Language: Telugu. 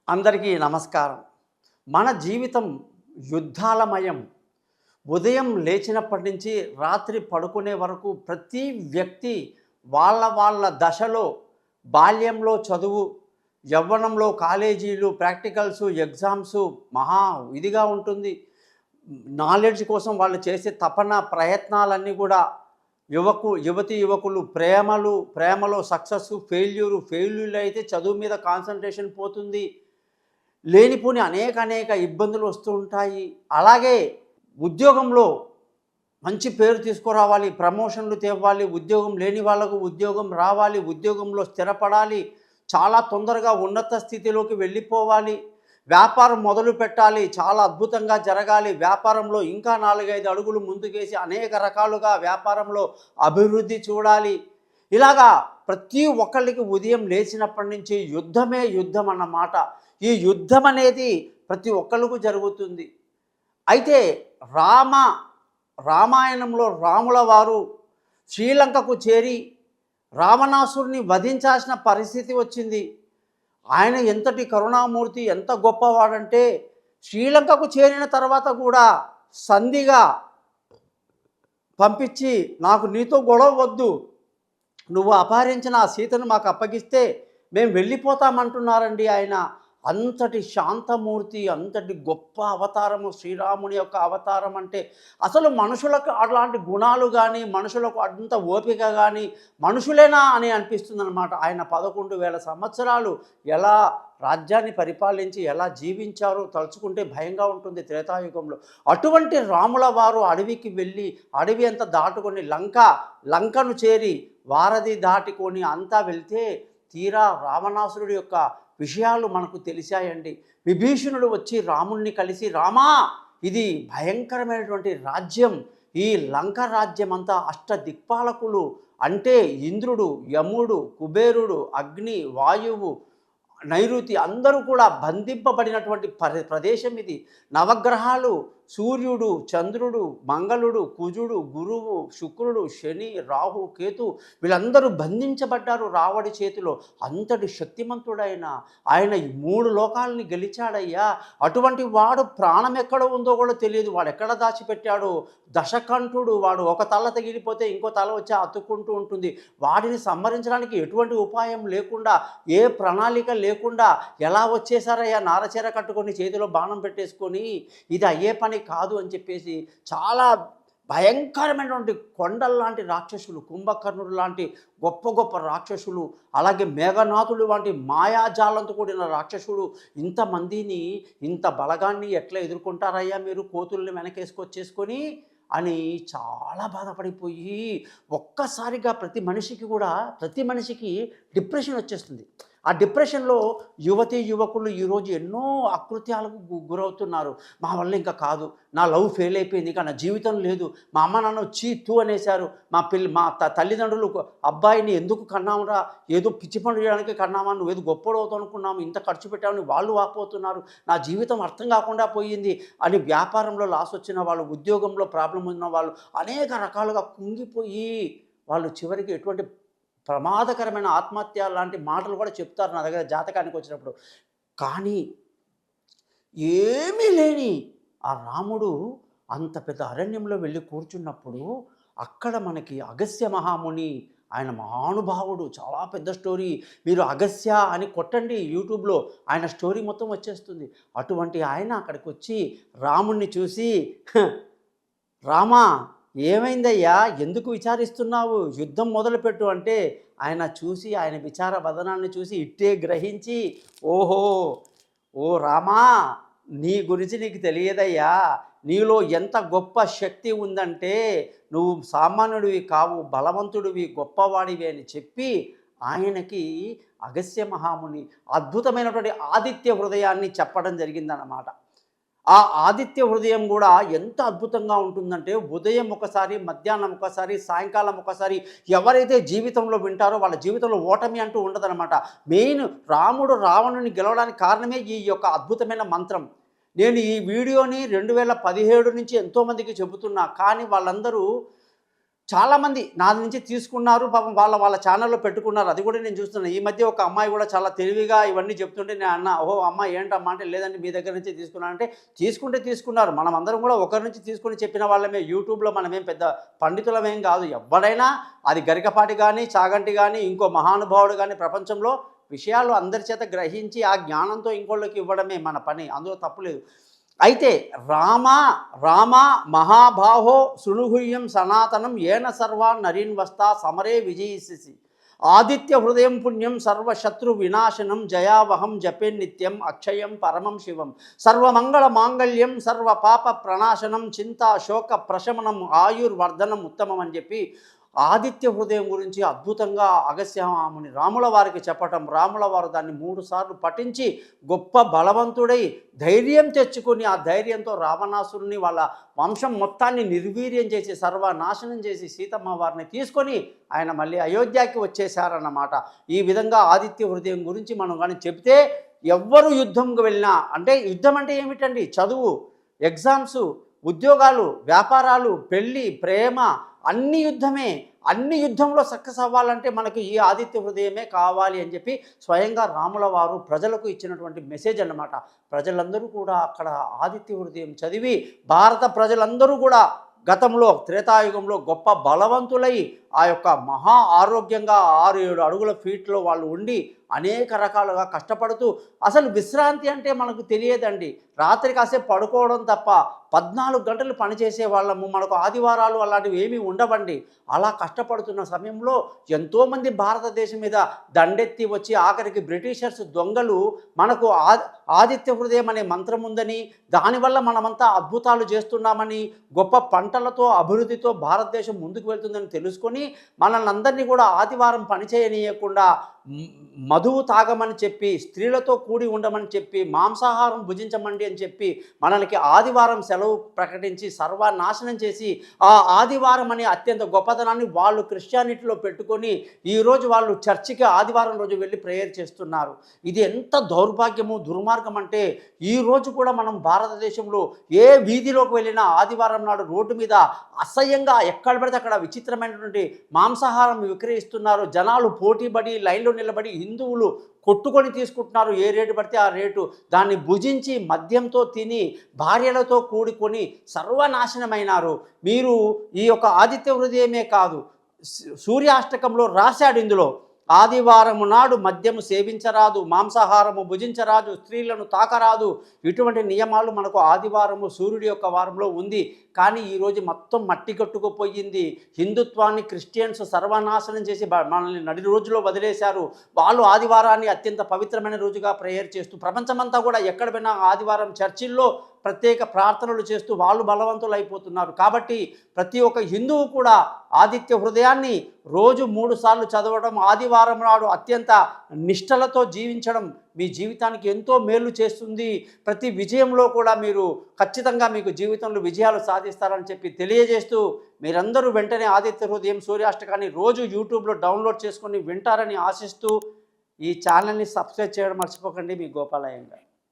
అందరికీ నమస్కారం. మన జీవితం యుద్ధాలమయం. ఉదయం లేచినప్పటి నుంచి రాత్రి పడుకునే వరకు ప్రతి వ్యక్తి వాళ్ళ దశలో బాల్యంలో చదువు, యవ్వనంలో కాలేజీలు, ప్రాక్టికల్స్, ఎగ్జామ్స్ మహా ఇదిగా ఉంటుంది. నాలెడ్జ్ కోసం వాళ్ళు చేసే తపన, ప్రయత్నాలన్నీ కూడా యువకులు ప్రేమలో సక్సెస్, ఫెయిల్యూర్ అయితే చదువు మీద కాన్సంట్రేషన్ పోతుంది. లేనిపోని అనేక ఇబ్బందులు వస్తూ ఉంటాయి. అలాగే ఉద్యోగంలో మంచి పేరు తీసుకురావాలి, ప్రమోషన్లు తేవాలి, ఉద్యోగం లేని వాళ్ళకు ఉద్యోగం రావాలి, ఉద్యోగంలో స్థిరపడాలి, చాలా తొందరగా ఉన్నత స్థితిలోకి వెళ్ళిపోవాలి, వ్యాపారం మొదలు పెట్టాలి, చాలా అద్భుతంగా జరగాలి, వ్యాపారంలో ఇంకా 4-5 అడుగులు ముందుకేసి అనేక రకాలుగా వ్యాపారంలో అభివృద్ధి చూడాలి. ఇలాగా ప్రతి ఒక్కళ్ళకి ఉదయం లేచినప్పటి నుంచి యుద్ధమే యుద్ధం అన్నమాట. ఈ యుద్ధం అనేది ప్రతి ఒక్కళ్ళకు జరుగుతుంది. అయితే రామాయణంలో రాముల వారు శ్రీలంకకు చేరి రావణాసురుని వధించాల్సిన పరిస్థితి వచ్చింది. ఆయన ఎంతటి కరుణామూర్తి, ఎంత గొప్పవాడంటే శ్రీలంకకు చేరిన తర్వాత కూడా సంధిగా పంపించి, నాకు నీతో గొడవ వద్దు, నువ్వు అపహరించిన ఆ సీతను మాకు అప్పగిస్తే మేము వెళ్ళిపోతామంటున్నారండి ఆయన. అంతటి శాంతమూర్తి, అంతటి గొప్ప అవతారము శ్రీరాముని యొక్క అవతారం. అంటే అసలు మనుషులకు అలాంటి గుణాలు కానీ, మనుషులకు అంత ఓపిక కానీ మనుషులేనా అని అనిపిస్తుంది అనమాట. ఆయన 11,000 సంవత్సరాలు ఎలా రాజ్యాన్ని పరిపాలించి ఎలా జీవించారో తలుచుకుంటే భయంగా ఉంటుంది త్రేతాయుగంలో. అటువంటి రాముల వారు అడవికి వెళ్ళి అడవి అంతా దాటుకొని లంకను చేరి వారధి దాటుకొని అంతా వెళ్తే తీరా రావణాసురుడి యొక్క విషయాలు మనకు తెలిసాయండి. విభీషణుడు వచ్చి రాముణ్ణి కలిసి, రామా, ఇది భయంకరమైనటువంటి రాజ్యం, ఈ లంక రాజ్యం అంతా అష్టదిక్పాలకులు అంటే ఇంద్రుడు, యముడు, కుబేరుడు, అగ్ని, వాయువు, నైరుతి అందరూ కూడా బంధింపబడినటువంటి ప్రదేశం ఇది. నవగ్రహాలు సూర్యుడు, చంద్రుడు, మంగళుడు, కుజుడు, గురువు, శుక్రుడు, శని, రాహు, కేతు వీళ్ళందరూ బంధించబడ్డారు రావడి చేతిలో. అంతటి శక్తిమంతుడైన ఆయన 3 లోకాలని గెలిచాడయ్యా. అటువంటి వాడు ప్రాణం ఎక్కడ ఉందో కూడా తెలియదు, వాడు ఎక్కడ దాచిపెట్టాడో. దశకంఠుడు, వాడు ఒక తల తగిలిపోతే ఇంకో తల వచ్చి అతుక్కుంటూ ఉంటుంది. వాడిని సంహరించడానికి ఎటువంటి ఉపాయం లేకుండా, ఏ ప్రణాళిక లేకుండా ఎలా వచ్చేసారయ్యా నారచీర కట్టుకొని చేతిలో బాణం పెట్టేసుకొని, ఇది అయ్యే పని కాదు అని చెప్పేసి చాలా భయంకరమైనటువంటి కొండల్లాంటి రాక్షసులు, కుంభకర్ణుడు లాంటి గొప్ప రాక్షసులు, అలాగే మేఘనాథుడు వంటి మాయాజాలంతో కూడిన రాక్షసుడు, ఇంతమందిని ఇంత బలగాన్ని ఎట్లా ఎదుర్కొంటారయ్యా మీరు కోతుల్ని వెనకేసుకొచ్చేసుకొని అని చాలా బాధపడిపోయి ఒక్కసారిగా ప్రతి మనిషికి డిప్రెషన్ వచ్చేస్తుంది. ఆ డిప్రెషన్లో యువకులు ఈరోజు ఎన్నో అకృత్యాలకు గురవుతున్నారు. మా వల్ల ఇంకా కాదు, నా లవ్ ఫెయిల్ అయిపోయింది, ఇంకా నా జీవితం లేదు, మా అమ్మ నాన్న చీతూ అనేశారు, మా తల్లిదండ్రులు అబ్బాయిని ఎందుకు కన్నామురా, ఏదో పిచ్చి పనులు చేయడానికి కన్నామా, నువ్వు ఏదో గొప్పడవుతావు అనుకున్నాము, ఇంత ఖర్చు పెట్టామని వాళ్ళు వాపోతున్నారు, నా జీవితం అర్థం కాకుండా పోయింది అని వ్యాపారంలో లాస్ వచ్చిన వాళ్ళు, ఉద్యోగంలో ప్రాబ్లం ఉన్న వాళ్ళు అనేక రకాలుగా కుంగిపోయి వాళ్ళు చివరికి ఎటువంటి ప్రమాదకరమైన ఆత్మహత్య లాంటి మాటలు కూడా చెప్తారు నా దగ్గర జాతకానికి వచ్చినప్పుడు. కానీ ఏమీ లేని ఆ రాముడు అంత పెద్ద అరణ్యంలో వెళ్ళి కూర్చున్నప్పుడు అక్కడ మనకి అగస్త్య మహాముని, ఆయన మహానుభావుడు, చాలా పెద్ద స్టోరీ. మీరు అగస్త్య అని కొట్టండి యూట్యూబ్లో, ఆయన స్టోరీ మొత్తం వచ్చేస్తుంది. అటువంటి ఆయన అక్కడికి వచ్చి రాముణ్ణి చూసి, రామా, ఏమైందయ్యా, ఎందుకు విచారిస్తున్నావు, యుద్ధం మొదలుపెట్టు అంటే ఆయన చూసి, ఆయన విచార వదనాన్ని చూసి ఇట్టే గ్రహించి, ఓహో, ఓ రామా, నీ గురించి నీకు తెలియదయ్యా, నీలో ఎంత గొప్ప శక్తి ఉందంటే నువ్వు సామాన్యుడివి కావు, బలవంతుడివి, గొప్పవాడివి అని చెప్పి ఆయనకి అగస్త్య మహాముని అద్భుతమైనటువంటి ఆదిత్య హృదయాన్ని చెప్పడం జరిగిందన్నమాట. ఆ ఆదిత్య హృదయం కూడా ఎంత అద్భుతంగా ఉంటుందంటే ఉదయం ఒకసారి, మధ్యాహ్నం ఒకసారి, సాయంకాలం ఒకసారి ఎవరైతే జీవితంలో వింటారో వాళ్ళ జీవితంలో ఓటమి అంటూ ఉండదన్నమాట. మెయిన్ రాముడు రావణుని గెలవడానికి కారణమే ఈ యొక్క అద్భుతమైన మంత్రం. నేను ఈ వీడియోని 2017 నుంచి ఎంతోమందికి చెబుతున్నా, కానీ వాళ్ళందరూ చాలామంది నా నుంచి తీసుకున్నారు. పాపం వాళ్ళ ఛానల్‌లో పెట్టుకున్నారు. అది కూడా నేను చూస్తున్నాను. ఈ మధ్య ఒక అమ్మాయి కూడా చాలా తెలివిగా ఇవన్నీ చెప్తుంటే నేను అన్నా, "ఓహో! అమ్మ ఏంటమ్మా?" అంటే, "లేదండి మీ దగ్గర నుంచే తీసుకున్నాను." అంటే, తీసుకుంటే తీసుకున్నారు. మనమందరం కూడా ఒకరి నుంచి తీసుకొని చెప్పిన వాళ్ళమే. యూట్యూబ్‌లో మనమేం పెద్ద పండితులమేం కాదు. ఎవ్వడైనా అది గరికపాటి గానీ, చాగంటి గానీ, ఇంకో మహానుభావుడు గానీ ప్రపంచంలో విషయాలు అందరి చేత గ్రహించి ఆ జ్ఞానంతో ఇంకోళ్ళకి ఇవ్వడమే మన పని. అందులో తప్పు లేదు. అయితే రామ మహాబాహో శృణుహుయ్యం సనాతనం ఏన సర్వాన్ నరీన్వస్తా సమరే విజయిసిసి ఆదిత్య హృదయం పుణ్యం సర్వశత్రు వినాశనం జయావహం జపే నిత్యం అక్షయం పరమం శివం సర్వమంగళ మాంగళ్యం సర్వ పాప ప్రణాశనం చింతా శోక ప్రశమనం ఆయుర్వర్ధనం ఉత్తమం అని చెప్పి ఆదిత్య హృదయం గురించి అద్భుతంగా అగస్త్యముని రాముల వారికి చెప్పటం, రాముల వారు దాన్ని 3 సార్లు పఠించి గొప్ప బలవంతుడై ధైర్యం తెచ్చుకొని ఆ ధైర్యంతో రావణాసురుని వాళ్ళ వంశం మొత్తాన్ని నిర్వీర్యం చేసి సర్వనాశనం చేసి సీతమ్మ వారిని తీసుకొని ఆయన మళ్ళీ అయోధ్యకి వచ్చేశారన్నమాట. ఈ విధంగా ఆదిత్య హృదయం గురించి మనం కానీ చెప్తే ఎవ్వరు యుద్ధంకు వెళ్ళినా, అంటే యుద్ధం అంటే ఏమిటండి? చదువు, ఎగ్జామ్సు, ఉద్యోగాలు, వ్యాపారాలు, పెళ్ళి, ప్రేమ అన్ని యుద్ధమే. అన్ని యుద్ధంలో సక్సెస్ అవ్వాలంటే మనకు ఈ ఆదిత్య హృదయమే కావాలి అని చెప్పి స్వయంగా రాముల వారు ప్రజలకు ఇచ్చినటువంటి మెసేజ్ అన్నమాట. ప్రజలందరూ కూడా అక్కడ ఆదిత్య హృదయం చదివి భారత ప్రజలందరూ కూడా గతంలో త్రేతాయుగంలో గొప్ప బలవంతులై ఆ యొక్క మహా ఆరోగ్యంగా 6-7 అడుగుల ఫీట్లో వాళ్ళు ఉండి అనేక రకాలుగా కష్టపడుతూ, అసలు విశ్రాంతి అంటే మనకు తెలియదండి. రాత్రి కాసేపు పడుకోవడం తప్ప 14 గంటలు పనిచేసే వాళ్ళము. మనకు ఆదివారాలు అలాంటివి ఏమీ ఉండవండి. అలా కష్టపడుతున్న సమయంలో ఎంతోమంది భారతదేశం మీద దండెత్తి వచ్చి ఆఖరికి బ్రిటిషర్స్ దొంగలు మనకు ఆదిత్య హృదయం అనే మంత్రం ఉందని, దానివల్ల మనమంతా అద్భుతాలు చేస్తున్నామని, గొప్ప పంటలతో అభివృద్ధితో భారతదేశం ముందుకు వెళ్తుందని తెలుసుకొని మనల్ని అందరినీ కూడా ఆదివారం పనిచేయనీయకుండా మధువు తాగమని చెప్పి, స్త్రీలతో కూడి ఉండమని చెప్పి, మాంసాహారం భుజించమండి అని చెప్పి మనకి ఆదివారం సెలవు ప్రకటించి సర్వనాశనం చేసి ఆ ఆదివారం అనే అత్యంత గొప్పతనాన్ని వాళ్ళు క్రిస్టియానిటీలో పెట్టుకొని ఈరోజు వాళ్ళు చర్చికి ఆదివారం రోజు వెళ్ళి ప్రేయర్ చేస్తున్నారు. ఇది ఎంత దౌర్భాగ్యము, దుర్మార్గం అంటే ఈరోజు కూడా మనం భారతదేశంలో ఏ వీధిలోకి వెళ్ళినా ఆదివారం నాడు రోడ్డు మీద అసహ్యంగా ఎక్కడ పడితే అక్కడ విచిత్రమైనటువంటి మాంసాహారం విక్రయిస్తున్నారు. జనాలు పోటీపడి లైన్లో నిలబడి హిందువులు కొట్టుకొని తీసుకుంటున్నారు. ఏ రేటు పడితే ఆ రేటు. దాన్ని భుజించి మద్యంతో తిని భార్యలతో కూడుకొని సర్వనాశనమైనారు. మీరు ఈ యొక్క ఆదిత్య హృదయమే కాదు, సూర్యాష్టకంలో రాశాడు ఇందులో, ఆదివారము నాడు మద్యము సేవించరాదు, మాంసాహారము భుజించరాదు, స్త్రీలను తాకరాదు. ఇటువంటి నియమాలు మనకు ఆదివారము సూర్యుడి యొక్క వారంలో ఉంది. కానీ ఈరోజు మొత్తం మట్టి కట్టుకుపోయింది. హిందుత్వాన్ని క్రిస్టియన్స్ సర్వనాశనం చేసి మనల్ని నడి రోజులో వదిలేశారు. వాళ్ళు ఆదివారాన్ని అత్యంత పవిత్రమైన రోజుగా ప్రేయర్ చేస్తూ ప్రపంచమంతా కూడా ఎక్కడ పోయినా ఆదివారం చర్చిల్లో ప్రత్యేక ప్రార్థనలు చేస్తూ వాళ్ళు బలవంతులు అయిపోతున్నారు. కాబట్టి ప్రతి ఒక్క హిందువు కూడా ఆదిత్య హృదయాన్ని రోజు 3 సార్లు చదవడం, ఆదివారం నాడు అత్యంత నిష్టలతో జీవించడం మీ జీవితానికి ఎంతో మేలు చేస్తుంది. ప్రతి విజయంలో కూడా మీరు ఖచ్చితంగా మీకు జీవితంలో విజయాలు సాధిస్తారని చెప్పి తెలియజేస్తూ, మీరందరూ వెంటనే ఆదిత్య హృదయం సూర్యాష్టకాన్ని రోజు యూట్యూబ్లో డౌన్లోడ్ చేసుకొని వింటారని ఆశిస్తూ ఈ ఛానల్ని సబ్స్క్రైబ్ చేయడం మర్చిపోకండి. మీ గోపాలయ్య.